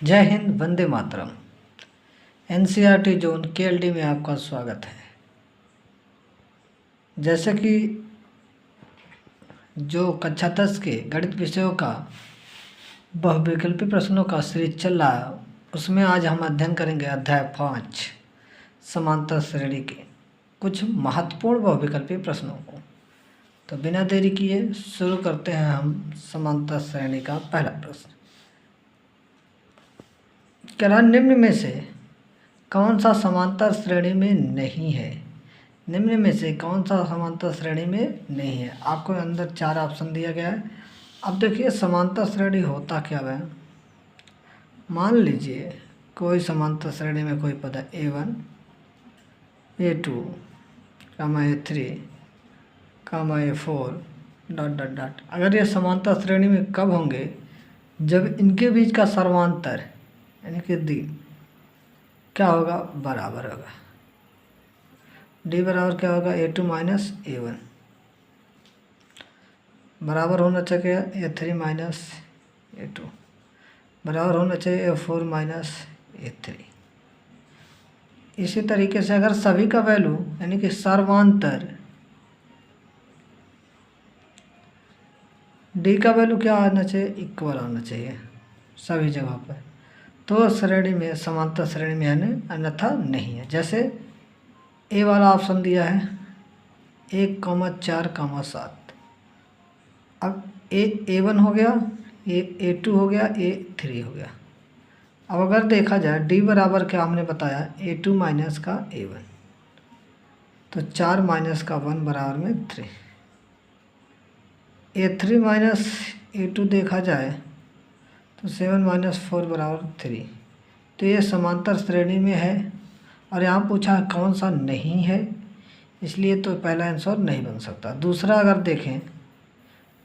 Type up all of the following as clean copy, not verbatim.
जय Hind, Vande Mataram. NCERT zone KLD में आपका स्वागत है। जैसे कि जो कक्षा 10 के गणित विषयों का बहुविकल्पी प्रश्नों का सीरीज चल रहा है, उसमें आज हम अध्ययन करेंगे अध्याय 5 समांतर श्रेणी के कुछ महत्वपूर्ण बहुविकल्पी प्रश्नों को। तो बिना देरी किए शुरू करते हैं हम समांतर श्रेणी का पहला प्रश्न। क्या निम्न में से कौन सा समांतर श्रेणी में नहीं है? निम्न में से कौन सा समांतर श्रेणी में नहीं है? आपको अंदर 4 ऑप्शन दिया गया है। अब देखिए समांतर श्रेणी होता क्या है। मान लीजिए कोई समांतर श्रेणी में कोई पद है A1, A2, A3, A4 ... अगर ये समांतर श्रेणी में कब होंगे? जब इनके बीच का सर्वांतर यानी कि डी क्या होगा? बराबर होगा। डी बराबर क्या होगा? A2 माइनस A1 बराबर होना चाहिए A3 माइनस A2 बराबर होना चाहिए A4 माइनस A3। इसी तरीके से अगर सभी का वैल्यू यानी कि सर्वांतर डी का वैल्यू क्या आना चाहिए? इक्वल आना चाहिए सभी जगह पर, तो श्रेणी में समांतर श्रेणी में है, अन्यथा नहीं है। जैसे ए वाला ऑप्शन दिया है 1,4,7। अब A1 हो गया, A2 हो गया, A3 हो गया। अब अगर देखा जाए डी बराबर क्या हमने बताया A2 माइनस का A1, तो 4 माइनस का 1 बराबर में 3। A3 माइनस A2 देखा जाए तो 7 माइनस 4 बराबर 3। तो ये समांतर श्रेणी में है और यहाँ पूछा है कौन सा नहीं है, इसलिए तो पहला आंसर नहीं बन सकता। दूसरा अगर देखें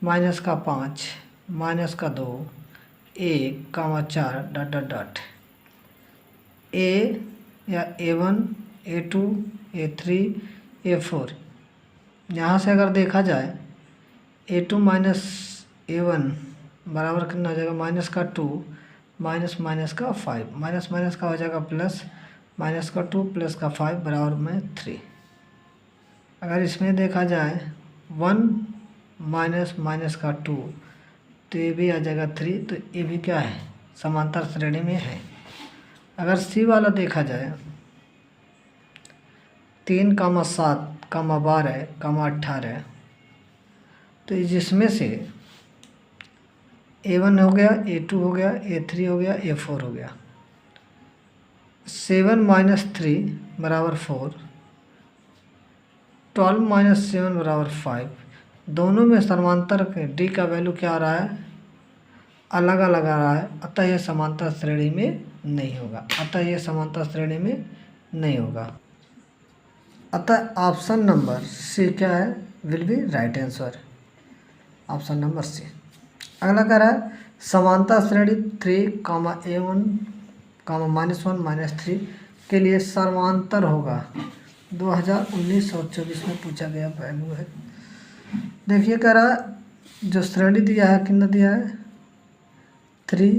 माइनस का 5, माइनस का 2, 1,4 ... ए या A1, A2, A3, A4, यहाँ से अगर देखा जाए A2 माइनस A1 बराबर कितना हो जाएगा? माइनस का 2 माइनस माइनस का 5, माइनस माइनस का हो जाएगा प्लस, माइनस का 2 प्लस का 5 बराबर में 3। अगर इसमें देखा जाए 1 माइनस माइनस का 2, तो ये भी आ जाएगा 3। तो ये भी क्या है? समांतर श्रेणी में है। अगर सी वाला देखा जाए 3,7, 12, 18, तो जिसमें से A1 हो गया, A2 हो गया, A3 हो गया, A4 हो गया। 7 माइनस 3 बराबर 4, 12 माइनस 7 बराबर 5। दोनों में समांतर के डी का वैल्यू क्या आ रहा है? अलग अलग आ रहा है, अतः यह समांतर श्रेणी में नहीं होगा। अतः ऑप्शन नंबर सी क्या है? Will be right answer, option number C. अगला कह रहा है समांतर श्रेणी 3,A1, -1, -3 के लिए सर्वांतर होगा। 2019 और 24 में पूछा गया वैल्यू है। देखिए कह रहा है जो श्रेणी दिया है कितना दिया है? 3,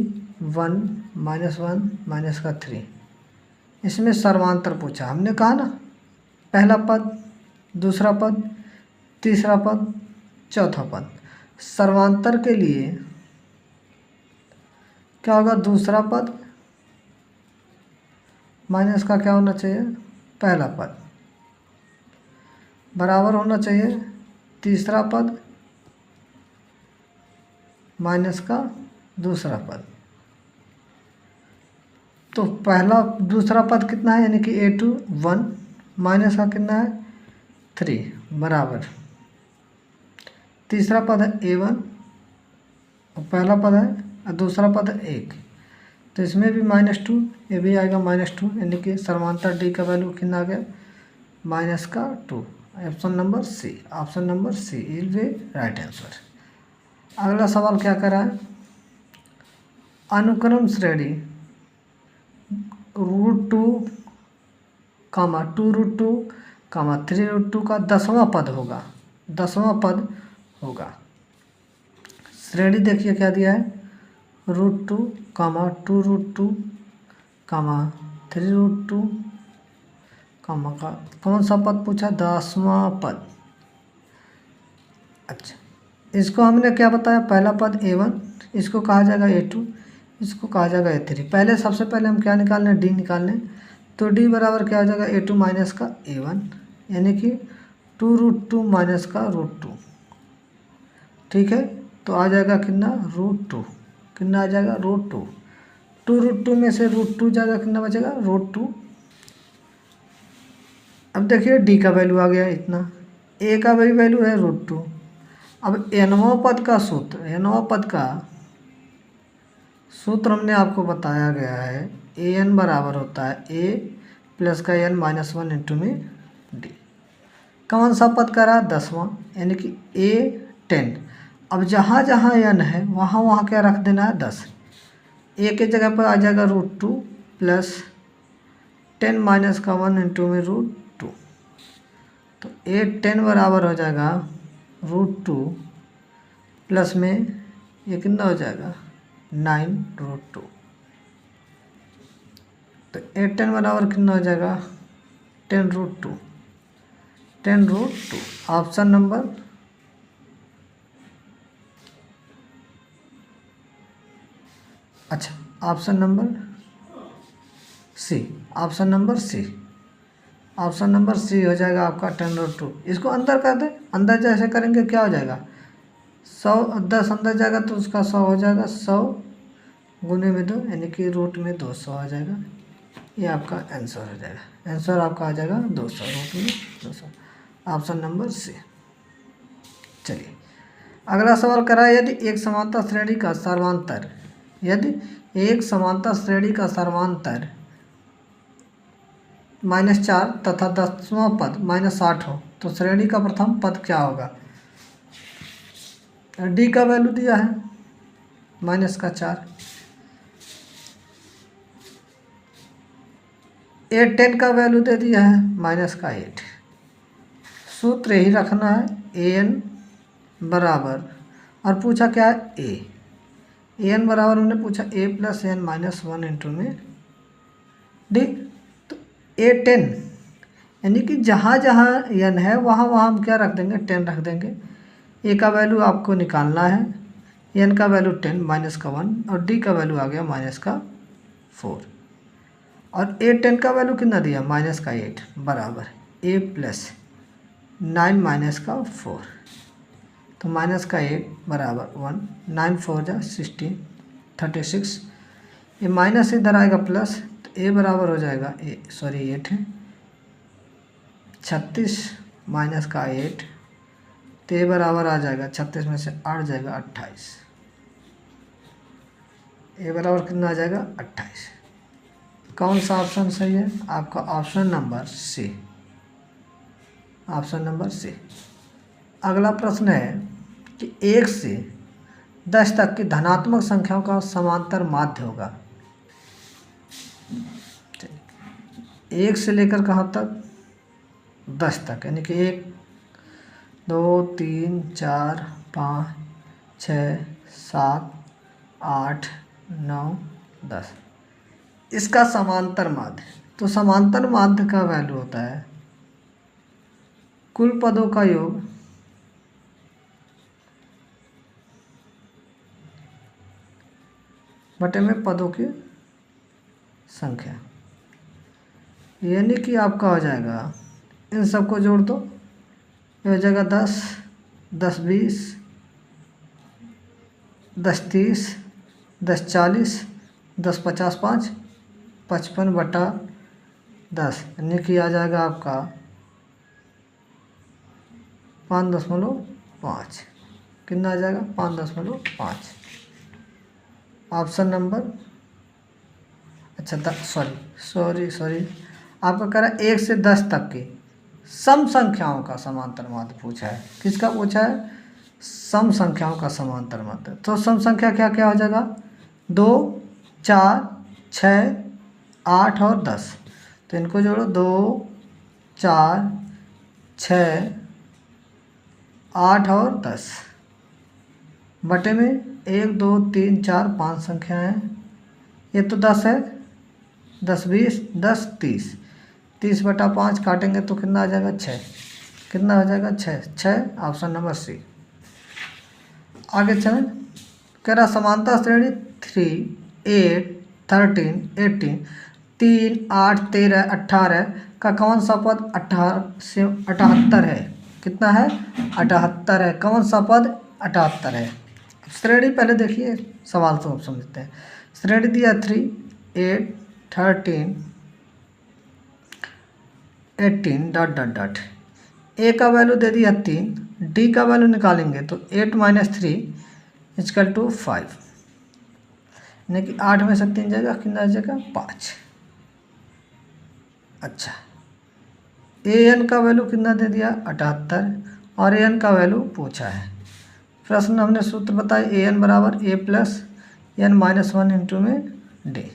1, -1, माइनस का 3। इसमें सर्वांतर पूछा। हमने कहा ना पहला पद, दूसरा पद, तीसरा पद, चौथा पद। सर्वांतर के लिए क्या होगा? दूसरा पद माइनस का क्या होना चाहिए? पहला पद बराबर होना चाहिए तीसरा पद माइनस का दूसरा पद। तो पहला दूसरा पद कितना है? यानी कि A2 1 माइनस का कितना है? 3 बराबर तीसरा पद है A1 और पहला पद है और दूसरा पद है 1। तो इसमें भी -2, ये भी आएगा -2, यानी कि समांतर डी का वैल्यू कितना आ गया? माइनस का 2। Option number C is way right answer. अगला सवाल क्या कर रहा है? अनुक्रम श्रेणी √2, 2√2, 3√2 का 10वां पद होगा। श्रेणी देखिए क्या दिया है? √2, कामा 2√2 कामा 3√2 कामा का कौन सा पद पूछा? 10वां पद। अच्छा, इसको हमने क्या बताया? पहला पद a1, इसको कहा जाएगा a2, इसको कहा जाएगा a3। पहले सबसे पहले हम क्या निकालने? d निकालने। तो d बराबर क्या हो जाएगा? a2 माइनस का a1, यानी कि 2√2 माइनस का √2। ठीक है, तो आ जाएगा कितना? √2। कितना आ जाएगा? √2। 2√2 में से √2 जाएगा, कितना बचेगा? √2। अब देखिए d का वैल्यू आ गया इतना, a का वही वैल्यू है √2। अब nवां पद का सूत्र, nवां पद का सूत्र हमने आपको बताया गया है, an बराबर होता है a प्लस का n माइनस 1 इंटू में d। कौन सा पद करा? 10वां, यानी कि a10। अब जहाँ जहाँ n है वहाँ वहाँ क्या रख देना है? 10। a के जगह पर आ जाएगा √2 प्लस 10 माइनस का 1 इंटू में √2। तो a10 बराबर हो जाएगा √2 प्लस में ये कितना हो जाएगा? 9√2। तो a10 बराबर कितना हो जाएगा? 10√2। 10√2 ऑप्शन नंबर अच्छा, option number C. Option number C, option number C हो जाएगा आपका 10√2। इसको अंदर कर दे, अंदर जैसे करेंगे क्या हो जाएगा? 100, 10 अंदर जाएगा तो उसका 100 हो जाएगा। 100 गुने में 2 यानी कि रूट में 200 आ जाएगा। ये आपका आंसर हो जाएगा। आंसर आपका आ जाएगा 200, रूट में 200। Option number C. चलिए अगला सवाल करा, यदि एक समांतर श्रेणी का सर्वांतर, यदि एक समांतर श्रेणी का सर्वांतर -4 तथा 10वां पद -8 हो तो श्रेणी का प्रथम पद क्या होगा? डी का वैल्यू दिया है -4, a10 का वैल्यू दे दिया है -8। सूत्र ही रखना है, an बराबर, और पूछा क्या है? an बराबर हमने पूछा a plus n minus 1 into में d। तो a10 यानी कि जहाँ जहाँ n है वहाँ वहाँ हम क्या रख देंगे? 10 रख देंगे। a का वैल्यू आपको निकालना है, n का वैल्यू 10 माइनस का 1 और d का वैल्यू आ गया -4। और a10 का वैल्यू कितना दिया? -8 बराबर a प्लस 9 माइनस का 4। तो -8 बराबर 1, 9 4 जा 16, 36। ये माइनस इधर आएगा प्लस, तो a बराबर हो जाएगा 8 है 36 माइनस का 8, तो a बराबर आ जाएगा 36 में से 8 जाएगा 28। a बराबर कितना आ जाएगा? 28। कौन सा ऑप्शन सही है? आपका option number C, option number C. अगला प्रश्न है कि 1 से 10 तक की धनात्मक संख्याओं का समांतर माध्य होगा। 1 से लेकर कहाँ तक? 10 तक, यानी कि 1 2 3 4 5 6 7 8 9 10, इसका समांतर माध्य। तो समांतर माध्य का वैल्यू होता है कुल पदों का योग बटे में पदों की संख्या, यानी कि आपका हो जाएगा, इन सबको जोड़ दो, ये हो जाएगा 10 10 20 10 30 10 40 10 50 5 55 बटा 10, यानी कि आ जाएगा आपका 5.5। कितना आ जाएगा? 5.5। ऑप्शन नंबर अच्छा सॉरी आपका कह रहा है 1 से 10 तक की सम संख्याओं का समांतर माध्य पूछा है। किसका पूछा है? सम संख्याओं का समांतर माध्य। तो सम संख्या क्या क्या हो जाएगा? 2 4 6 8 और 10। तो इनको जोड़ो, 2 4 6 8 और 10 बटे में 1 2 3 4 5 संख्या हैं, ये तो 10 है, 10 20 10 30, 30/5 काटेंगे तो कितना आ जाएगा 6, कितना हो जाएगा 6, ऑप्शन नंबर सी। आगे चलें, कह रहा समांतर श्रेणी 3 8 13 18 3 8 13 18 का कौन सा पद 78 है? कितना है? 78 है। कौन सा पद 78 है? श्रेणी पहले देखिए, सवाल तो समझते हैं। श्रेणी दिया 3 8 13 18 डॉट डॉट डॉट, ए का वैल्यू दे दिया 3, डी का वैल्यू निकालेंगे तो 8 - 3 = 5, यानी कि 8 में से 3 जाएगा, कितना आ जाएगा 5। अच्छा, ए एन का वैल्यू कितना दे दिया 78, और ए एन का वैल्यू पूछा है। प्रश्न हमने सूत्र बताया, ए एन बराबर ए प्लस एन -1 इंटू में डी।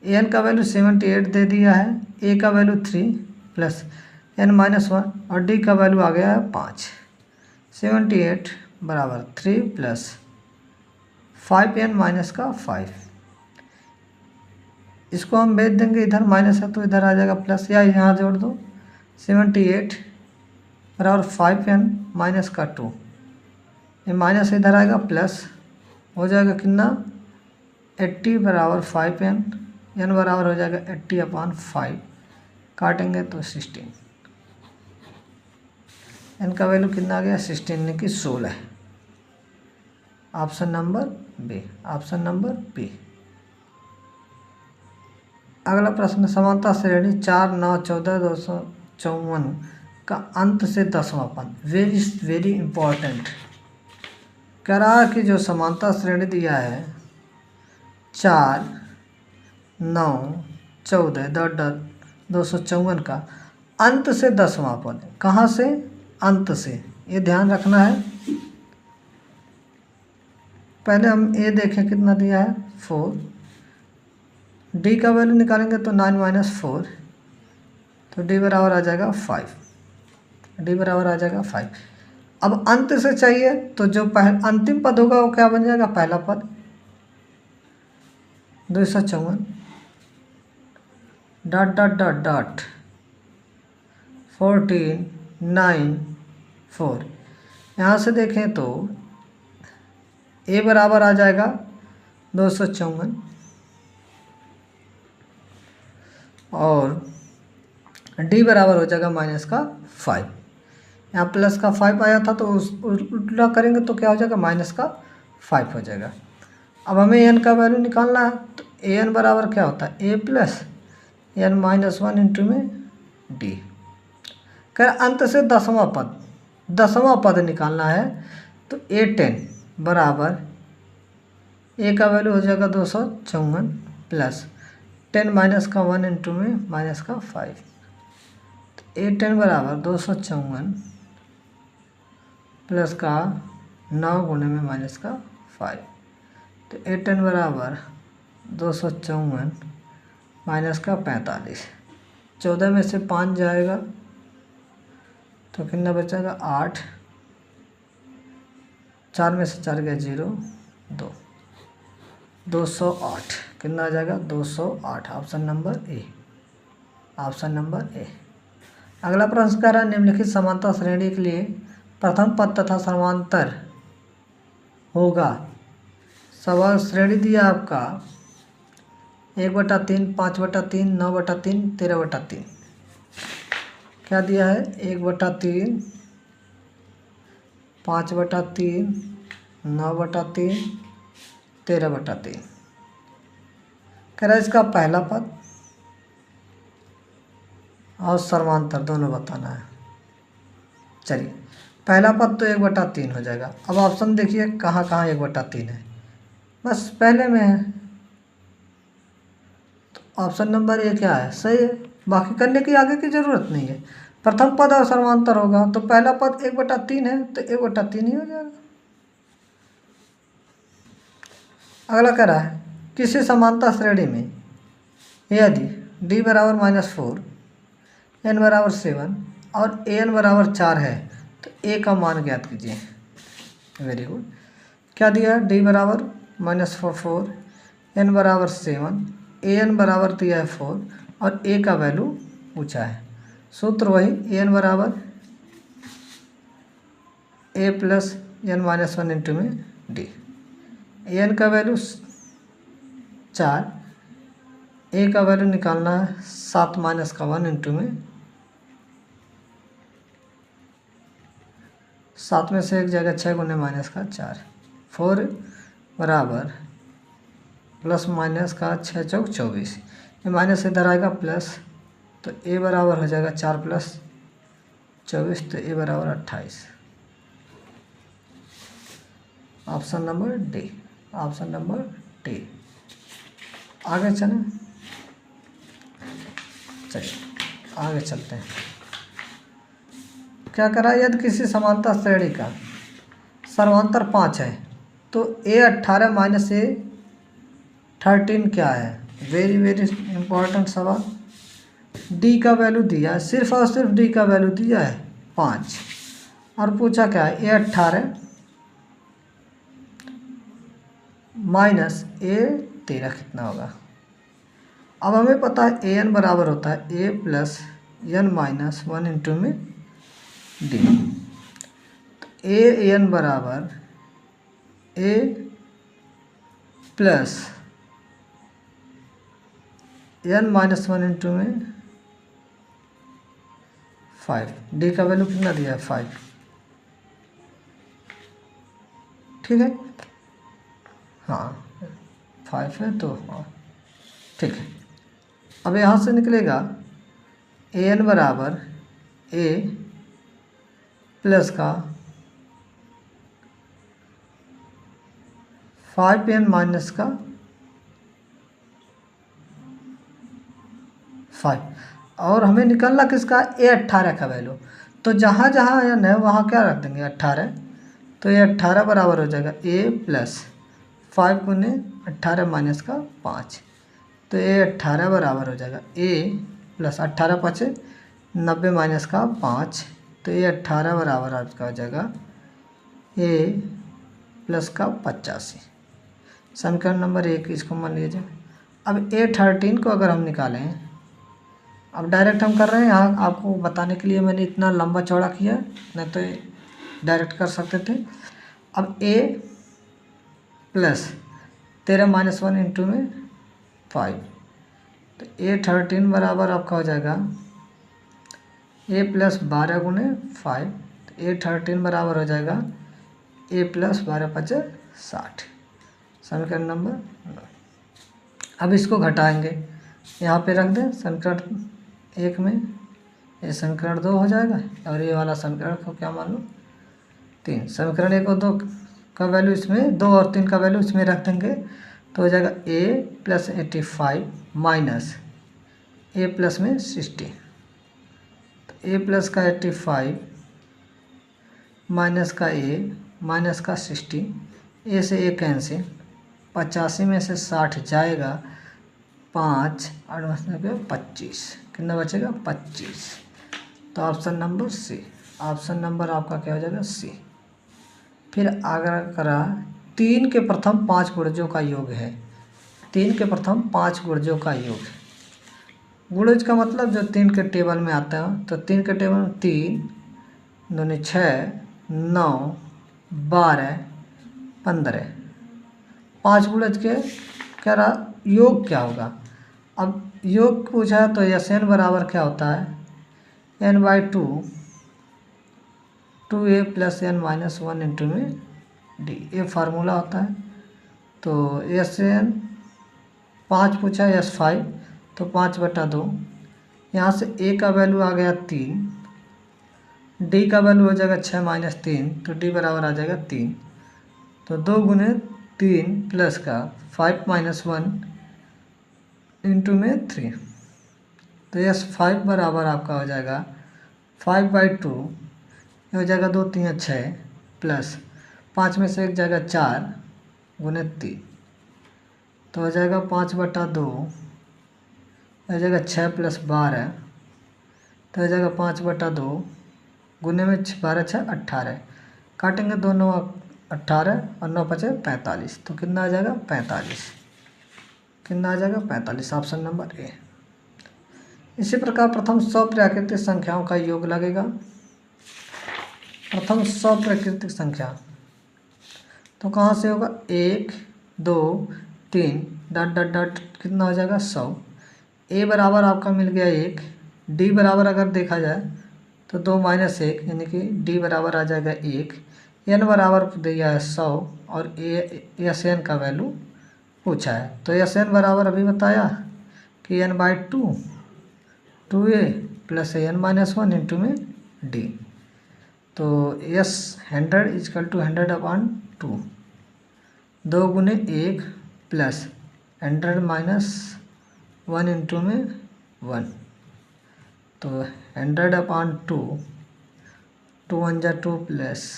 ए एन का वैल्यू 78 दे दिया है, ए का वैल्यू 3 प्लस n -1 और डी का वैल्यू आ गया है 5। 78 बराबर 3 प्लस 5n माइनस का 5, इसको हम भेज देंगे इधर, माइनस है तो इधर आ जाएगा प्लस, या यहाँ जोड़ दो। 78 बराबर 5n माइनस का 2, ये माइनस इधर आएगा प्लस, हो जाएगा कितना 80 बराबर 5n, n बराबर हो जाएगा 80/5, काटेंगे तो 16, n का वैल्यू कितना आ गया 16, यानी कि 16। Option number B, option number B. अगला प्रश्न, समांतर श्रेणी 4 9 14 254 का अंत से 10वां पद, वेरी इंपॉर्टेंट। कह रहा है कि जो समांतर श्रेणी दिया है 4 9 14 डॉट डॉट 254 का अंत से 10वां पद, कहाँ से? अंत से, ये ध्यान रखना है। पहले हम ए देखें कितना दिया है 4, डी का वैल्यू निकालेंगे तो 9 - 4, तो डी बराबर आ जाएगा 5, डी बराबर आ जाएगा 5। अब अंत से चाहिए तो जो अंतिम पद होगा वो क्या बन जाएगा? पहला पद 254 डॉट डॉट डॉट डॉट 14 9 4। यहाँ से देखें तो ए बराबर आ जाएगा 254 और डी बराबर हो जाएगा माइनस का 5। यहाँ प्लस का 5 आया था तो उस उल्टा करेंगे तो क्या हो जाएगा? माइनस का 5 हो जाएगा। अब हमें एन का वैल्यू निकालना है, तो ए एन बराबर क्या होता है? ए प्लस n -1 इंटू में डी। कर अंत से 10वां पद निकालना है, तो A10 बराबर ए का वैल्यू हो जाएगा 254 प्लस 10 माइनस का 1 इंटू में माइनस का 5, तो A10 बराबर 254 प्लस का 9 गुणे में माइनस का 5, तो A10 बराबर 254 माइनस का 45, 14 में से 5 जाएगा तो कितना बचेगा 8, 4 में से 4 गया 0 2, 208 कितना आ जाएगा? 208, option number A, option number A. अगला प्रश्न कह रहा है, निम्नलिखित समांतर श्रेणी के लिए प्रथम पद तथा समांतर होगा। सवाल श्रेणी दिया आपका 1/3 5/3 9/3 13/3। क्या दिया है? 1/3 5/3 9/3 13/3। कह रहा है इसका पहला पद और समांतर दोनों बताना है। चलिए, पहला पद तो 1/3 हो जाएगा। अब ऑप्शन देखिए कहाँ कहाँ 1/3 है, बस पहले में है, तो ऑप्शन नंबर ए क्या है? सही है, बाकी करने की आगे की ज़रूरत नहीं है। प्रथम पद और समांतर होगा तो पहला पद 1/3 है तो 1/3 ही हो जाएगा। अगला कह रहा है, किसी समांतर श्रेणी में यदि d बराबर -4 n बराबर 7 और an बराबर 4 है तो a का मान ज्ञात कीजिए। Very good. क्या दिया है? d बराबर -4 n बराबर 7, an बराबर दिया है 4 और a का वैल्यू पूछा है। सूत्र वही an बराबर a plus n minus 1 into में d। an का वैल्यू 4, a का वैल्यू निकालना है 7 माइनस का 1 इंटू में 7 में से एक जगह 6 गुने माइनस का 4, 4 बराबर प्लस माइनस का 6 चौक 24, ये माइनस इधर आएगा प्लस, तो a बराबर हो जाएगा 4 प्लस 24, तो a बराबर 28। Option number D, option number D. आगे चलें, चलिए आगे चलते हैं। क्या करा, यदि किसी समांतर श्रेणी का सर्वांतर 5 है तो a18 माइनस a13 क्या है। वेरी वेरी इंपॉर्टेंट सवाल। d का वैल्यू दिया है, सिर्फ और सिर्फ d का वैल्यू दिया है 5 और पूछा क्या है a18 माइनस a13 कितना होगा। अब हमें पता है an बराबर होता है a plus n minus 1 into में d। तो an बराबर a plus n minus 1 into में 5, d का वैल्यू कितना दिया है 5, ठीक है, हाँ 5 है तो हाँ ठीक है। अब यहाँ से निकलेगा an बराबर a प्लस का 5n माइनस का 5, और हमें निकलना किसका a18 का वैल्यू, तो जहाँ जहाँ n है वहाँ क्या रख देंगे 18, तो ये 18 बराबर हो जाएगा a प्लस 5 गुने 18 माइनस का 5, तो ये 18 बराबर हो जाएगा a प्लस 18 पचे 90 माइनस का 5, तो ये 18 बराबर आपका हो जाएगा a प्लस का 85। समीकरण नंबर 1 इसको मान लीजिए। अब a13 को अगर हम निकालें, अब डायरेक्ट हम कर रहे हैं, यहाँ आपको बताने के लिए मैंने इतना लंबा चौड़ा किया, नहीं तो डायरेक्ट कर सकते थे। अब a प्लस 13 माइनस 1 इंटू में 5, तो a13 बराबर आपका हो जाएगा a प्लस 12 गुने 5, तो a13 बराबर हो जाएगा a प्लस 12 पचे 60। समीकरण नंबर 9। अब इसको घटाएंगे, यहाँ पे रख दें समीकरण 1 में, ये समीकरण 2 हो जाएगा और ये वाला समीकरण को क्या मान लो 3। समीकरण 1 और 2 का वैल्यू इसमें, 2 और 3 का वैल्यू इसमें रख देंगे, तो हो जाएगा a plus 85 minus a plus में 60, तो a प्लस का 85 माइनस का a माइनस का 60, a से a कैंसिल, 85 में से 60 जाएगा 5 और 25, कितना बचेगा 25, तो option number C, option number आपका क्या हो जाएगा सी। फिर आगे करा 3 के प्रथम 5 गुणजों का योग है, 3 के प्रथम 5 गुणजों का योग है। गुणज का मतलब जो 3 के टेबल में आता है, तो 3 के टेबल में 3 दूनी 6 9 12 15, 5 गुणज के कह रहा योग क्या होगा। अब योग पूछा है तो एस एन बराबर क्या होता है n/2 2a plus n minus 1 into में d, ये फार्मूला होता है। तो एस एन 5 पूछा है S5, तो 5/2, यहाँ से a का वैल्यू आ गया 3, d का वैल्यू हो जाएगा 6 माइनस 3, तो d बराबर आ जाएगा 3, तो 2 गुने 3 प्लस का 5 माइनस 1 इंटू में 3, तो S5 बराबर आपका हो जाएगा 5/2, ये हो जाएगा 2 3 6 प्लस 5 में से एक जाएगा 4 गुने 3, तो हो जाएगा 5/2, हो जाएगा 6 प्लस 12, तो हो जाएगा 5/2 गुने में 12 6 18, काटेंगे दोनों 18 और 9 5 45, तो कितना आ जाएगा 45। कितना आ जाएगा 45, ऑप्शन नंबर ए। इसी प्रकार प्रथम 100 प्राकृतिक संख्याओं का योग लगेगा। प्रथम 100 प्राकृतिक संख्या तो कहाँ से होगा 1 2 3 डॉट डॉट डॉट कितना हो जाएगा 100। ए बराबर आपका मिल गया 1, डी बराबर अगर देखा जाए तो 2 - 1 यानी कि डी बराबर आ जाएगा 1, एन बराबर दिया है 100 और एस एन का वैल्यू पूछा है। तो एस एन बराबर अभी बताया कि n/2 2a plus n-1 into में डी। तो एस 100 इजकल टू 100/2, 2 गुने 1 प्लस 100 - 1 इंटू में 1। तो 100/2, 2 1 जा 2 प्लस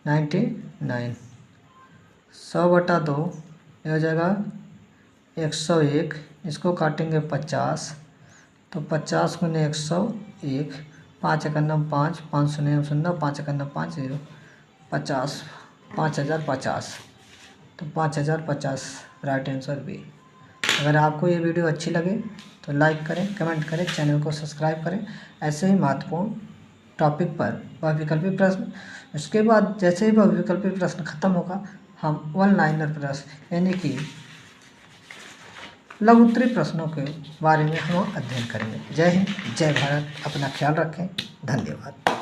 99, 100/2 ये हो जाएगा 101। इसको काटेंगे 50, तो 50 गुने 101, 5 × 9 5, 5 0 0, 5 × 9 5 0, 50, 5050। तो 5050 राइट आंसर बी। अगर आपको ये वीडियो अच्छी लगे तो लाइक करें, कमेंट करें, चैनल को सब्सक्राइब करें ऐसे ही महत्वपूर्ण टॉपिक पर बहुविकल्पी प्रश्न। उसके बाद जैसे ही बहुविकल्पी प्रश्न खत्म होगा हम वन लाइनर प्रश्न यानी कि लघु उत्तरीय प्रश्नों के बारे में हम अध्ययन करेंगे। जय हिंद, जय भारत, अपना ख्याल रखें, धन्यवाद।